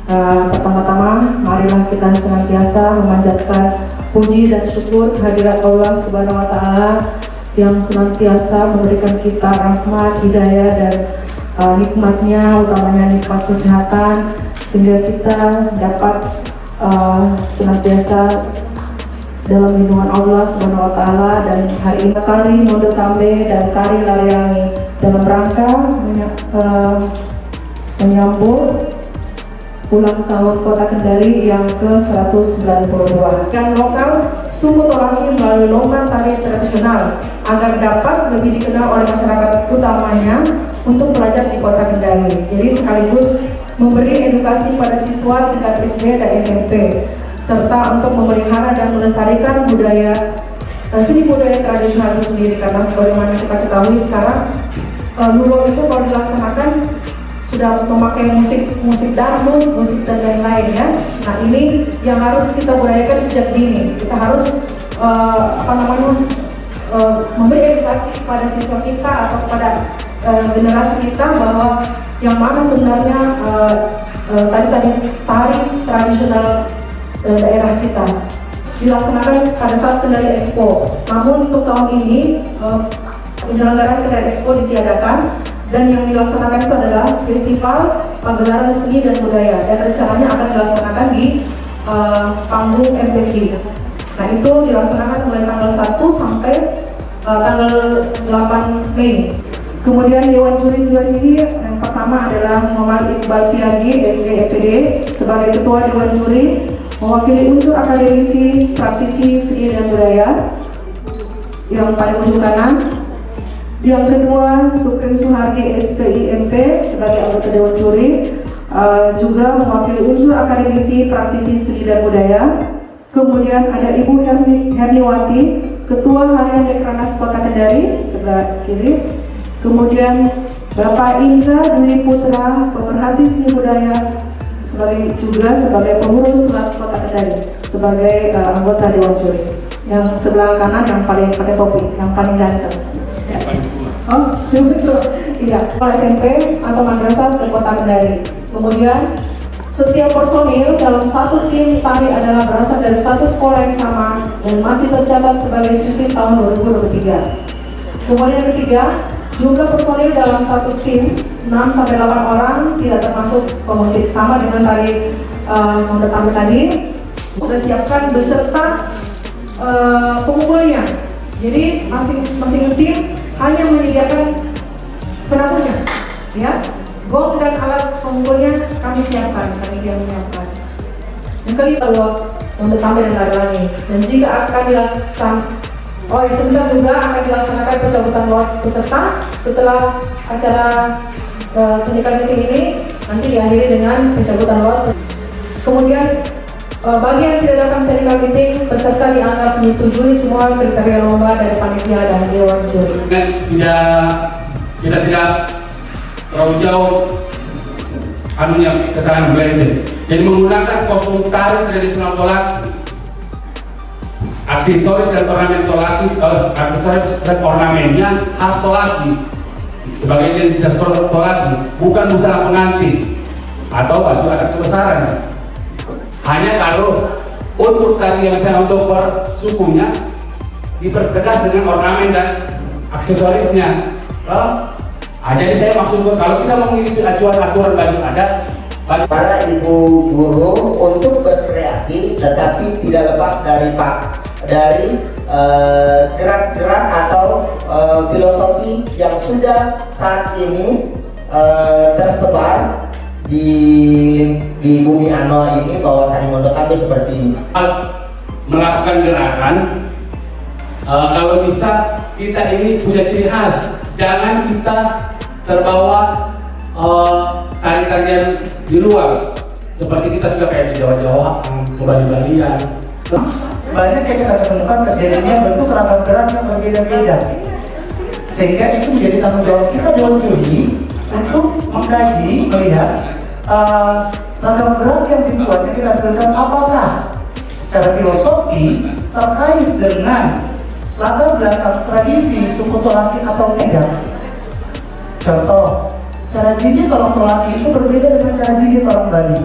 Pertama-tama, marilah kita senantiasa memanjatkan puji dan syukur kehadirat Allah Subhanahu wa Ta'ala yang senantiasa memberikan kita rahmat, hidayah, dan nikmatnya, utamanya nikmat kesehatan, sehingga kita dapat senantiasa dalam lindungan Allah Subhanahu wa Ta'ala. Dan hari ini tari Mondo Tambe dan tari Layani dalam rangka menyambut ulang tahun Kota Kendari yang ke-192. Dan lokal suku Tolaki melalui lomba tari tradisional agar dapat lebih dikenal oleh masyarakat utamanya untuk belajar di Kota Kendari. Jadi sekaligus memberi edukasi pada siswa tingkat SD dan SMP, serta untuk memelihara dan melestarikan budaya seni budaya tradisional itu sendiri. Karena sebagaimana kita ketahui sekarang Lulo itu kalau dilaksanakan sudah memakai musik dangdut, musik dan lain-lain ya. Nah ini yang harus kita budayakan sejak dini. Kita harus memberi edukasi kepada siswa kita atau kepada generasi kita bahwa yang mana sebenarnya tari tradisional daerah kita dilaksanakan pada saat Kendari Expo. Namun untuk tahun ini penyelenggaraan Kendari Expo ditiadakan, dan yang dilaksanakan itu adalah festival pagelaran seni dan budaya, dan rencananya akan dilaksanakan di panggung MTQ. Nah itu dilaksanakan mulai tanggal 1 sampai tanggal 8 Mei. Kemudian Dewan Juri juga ini yang pertama adalah Muhammad Iqbal Piagi, SD EPD, sebagai Ketua Dewan Juri, mewakili unsur akademisi, praktisi seni dan budaya yang paling ujung kanan. Yang kedua, Sukrin Suhardi SPIMP sebagai anggota Dewan Juri, juga mewakili unsur akademisi, praktisi seni dan budaya. Kemudian ada Ibu Herniwati, Ketua Harian Dekranasda Kota Kendari sebelah kiri. Kemudian Bapak Indra Dwi Putra, pemerhati seni budaya, sebagai pengurus Selat Kota Kendari sebagai anggota Dewan Juri. Yang sebelah kanan yang paling pakai topi, yang paling ganteng. Oh, betul. Iya, SMP atau madrasah sekota Kendari. Kemudian setiap personil dalam satu tim tari adalah berasal dari satu sekolah yang sama dan masih tercatat sebagai siswi tahun 2023. Kemudian yang ketiga, jumlah personil dalam satu tim 6-8 orang, tidak termasuk pemusik, sama dengan tari Mondo Tambe tadi. Sudah siapkan beserta pemukulnya. Jadi masing-masing tim hanya menyediakan penabuhnya, ya, gong dan alat pemukulnya kami siapkan, kami menyiapkan. Yang kedua, Mondo Tambe dan Layani. Dan jika akan sebentar juga akan dilaksanakan pencabutan lot peserta setelah acara technical meeting ini nanti diakhiri dengan pencabutan lot. Kemudian bagi yang tidak datang technical meeting, peserta dianggap menyetujui semua kriteria lomba dari panitia dan Dewan Juri. Kita tidak terlalu jauh kesalahan blending. Jadi menggunakan kostum tari tradisional Tolaki, aksesoris dan ornamen Tolaki, aksesoris dan ornamennya khas Tolaki sebagai identitas Tolaki, bukan busana pengantin atau baju adat kebesaran. Hanya kalau untuk tari yang saya untuk sukunya dipertegas dengan ornamen dan aksesorisnya. Jadi saya maksud kalau kita mau mengikuti aturan baju adat, para ibu guru untuk berkreasi, tetapi tidak lepas dari gerak-gerak atau filosofi yang sudah saat ini tersebar di bumi Anoa ini, bahwa tari Mondo Tambe seperti ini. Melakukan gerakan, kalau bisa kita ini punya ciri khas, jangan kita terbawa tari-tarian di luar, seperti kita sudah kayak di Jawa-Jawa, ke Bali-Balian. Banyak yang kita temukan terjadinya bentuk ragam gerak yang berbeda-beda, sehingga itu menjadi tanggung jawab kita Dewan Juri untuk mengkaji, melihat ragam gerak yang dibuat yang kita berikan apakah secara filosofi terkait dengan latar belakang tradisi suku Tolaki atau tidak. Contoh, cara jijit orang Tolaki itu berbeda dengan cara jijit orang Bali.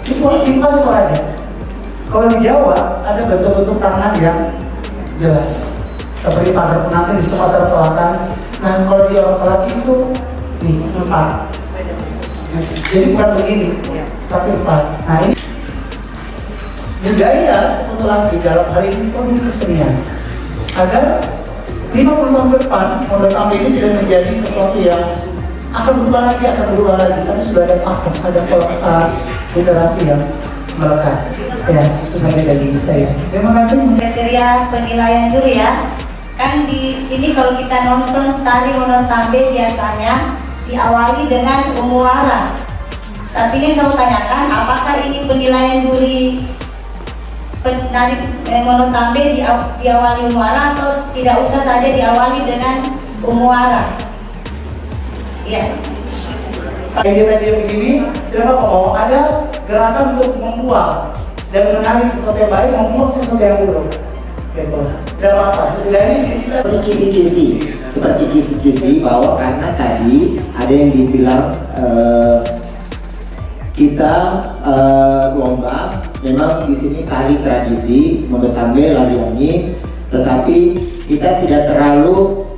Itu aja. Kalau di Jawa ada bentuk-bentuk tangan yang jelas, seperti pagar pengantin di Sumatera Selatan. Nah, kalau di orang laki itu nih 4. Jadi bukan begini, tapi 4. Nah, ini budaya sebetulnya di dalam hari ini penuh kesenian agar 50 tahun depan model tampil ini tidak menjadi sesuatu yang akan berubah lagi, kan sudah ada pakem, ada generasi yang melekat. Ya, itu sampai dari saya. Terima kasih. Kriteria penilaian juri ya. Kan di sini kalau kita nonton tari Mono Tambe biasanya diawali dengan umuara. Tapi ini saya mau tanyakan, apakah ini penilaian juri dari Mono Tambe diawali umuara atau tidak usah saja diawali dengan umuara? Iya. Kayak kita dia begini, kenapa mau ada gerakan untuk membuang dan menarik sesuatu yang baik, membuang sesuatu yang buruk. Gitu. Dalam apa? Setidaknya kita seperti kisi-kisi bahwa karena tadi ada yang dibilang kita lomba, memang di sini tari tradisi Mono Tambe Lariani, tetapi kita tidak terlalu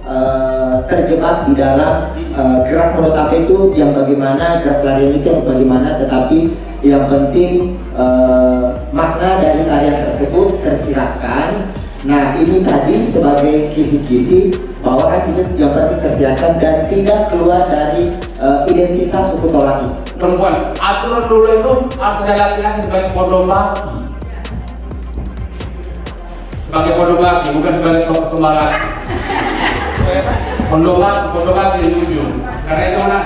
terjebak di dalam gerak Mono Tambe itu yang bagaimana, gerak larian itu yang bagaimana, tetapi yang penting makna dari tarian tersebut tersiratkan. Nah, ini tadi sebagai kisi-kisi bahwa kan yang penting tersiratkan dan tidak keluar dari identitas suku Tolaki. Perempuan, aturan dulu itu harus ada laki-laki sebagai pondok laki, bukan sebagai kembang laki. Pondok laki di ujung, karena itu mana?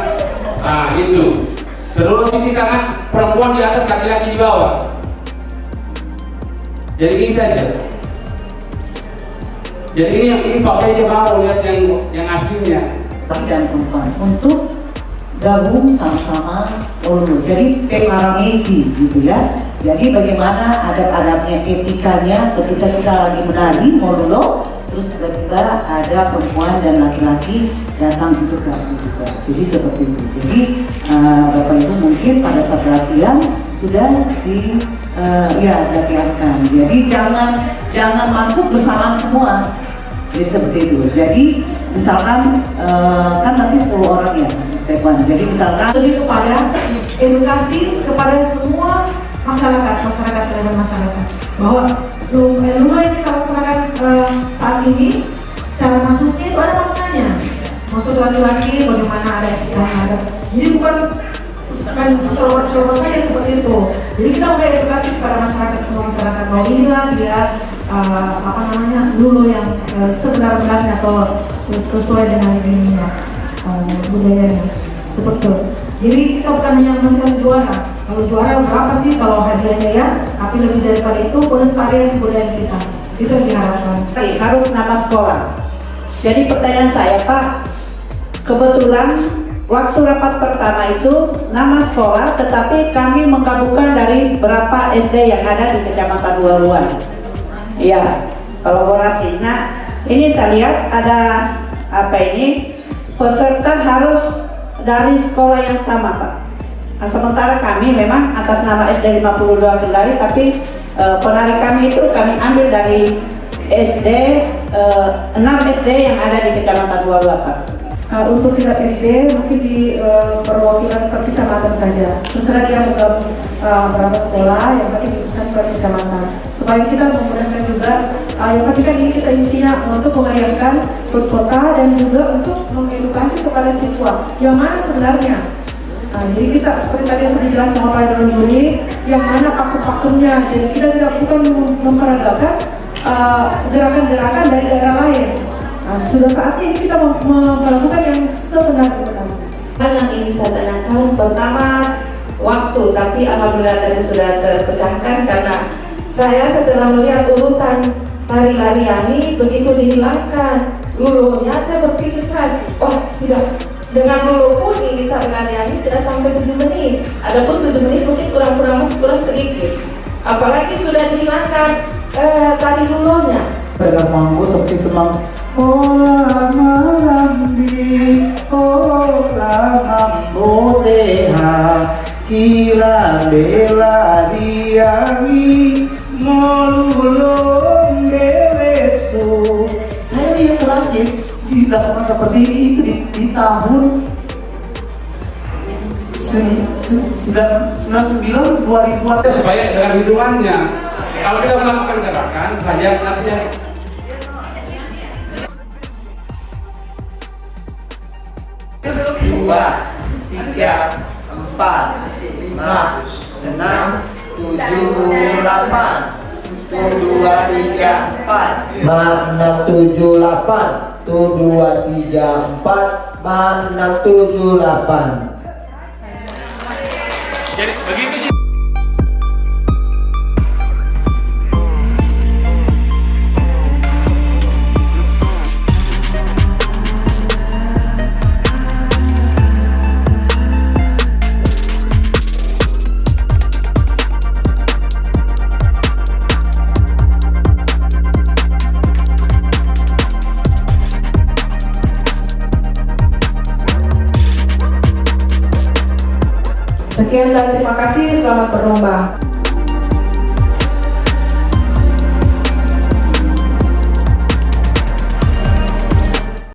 Nah itu. Terus sisi tangan perempuan di atas, laki-laki di bawah. Jadi ini saja. Jadi ini Pak dia mau lihat yang aslinya. Dan perempuan untuk gabung sama-sama Ulu. Jadi peparamesi gitu ya. Jadi bagaimana adab-adabnya, etikanya ketika kita lagi menari Molulo, terus tiba-tiba ada perempuan dan laki-laki datang untuk gabung juga. Jadi seperti itu. Jadi Bapak Ibu mungkin pada saat latihan sudah dilatihankan. Jadi jangan masuk bersama semua. Jadi seperti itu. Jadi misalkan kan nanti 10 orang ya, jadi misalkan lebih kepada edukasi kepada semua masyarakat bahwa rumah yang kita laksanakan saat ini, cara masuknya itu ada maknanya. Masuk laki-laki bagaimana ada etikanya, jadi bukan saja seperti itu. Jadi kita mau edukasi kepada semua masyarakat bahwa inilah dia dulu yang sebenar-benarnya atau sesuai dengan ininya budayanya seperti itu. Jadi kita bukan hanya mencari juara. Kalau juara berapa sih kalau hadiahnya ya? Tapi lebih daripada itu pelestarian budaya kita. Itu yang diharapkan. harus nama sekolah. Jadi pertanyaan saya Pak, kebetulan waktu rapat pertama itu nama sekolah, tetapi kami menggabungkan dari berapa SD yang ada di Kecamatan Luar-Luar. Iya, kolaborasi. Nah, ini saya lihat ada peserta harus dari sekolah yang sama Pak. Nah, sementara kami memang atas nama SD 52 Kendari, tapi penari kami itu kami ambil dari SD 6 SD yang ada di Kecamatan Luar-Luar Pak. Untuk tingkat SD mungkin di perwakilan per kecamatan saja. Terserah dia menggabung berapa sekolah, yang penting diurusan per kecamatan. Supaya kita memudahkan juga, yang penting kan ini kita intinya untuk memeriahkan kota dan juga untuk mengedukasi kepada siswa yang mana sebenarnya. Nah, jadi kita seperti tadi sudah dijelaskan oleh Pak Juri, yang mana pakem-pakemnya. Jadi kita tidak bukan memperagakan gerakan-gerakan dari daerah lain. Nah, sudah saatnya ini kita melakukan yang sebenar-benarnya. Yang ingin saya tanyakan pertama waktu, tapi alhamdulillah tadi sudah terpecahkan karena saya setelah melihat urutan tari lariani begitu dihilangkan luluhnya, saya berpikirkan, tidak, dengan luluh pun ini tari lariani tidak sampai 7 menit. Adapun 7 menit mungkin kurang sedikit. Apalagi sudah dihilangkan tari luluhnya. Dalam mampu seperti teman olah malambi, olah mampu deha, Kira bela diami molulong beleso. Saya lihat terakhir dilakukan seperti itu di tahun 99 2000-an. Supaya dengan hitungannya, kalau kita melakukan gerakan saja nantinya. Dua, tiga, empat, lima, enam, tujuh, delapan. 1, 2, 3, 4. 5, 6, 7, 8. 1, 2, 3, 4. 5, 6, 7, 8. Jadi begitu. Sekian dan terima kasih, selamat berlomba.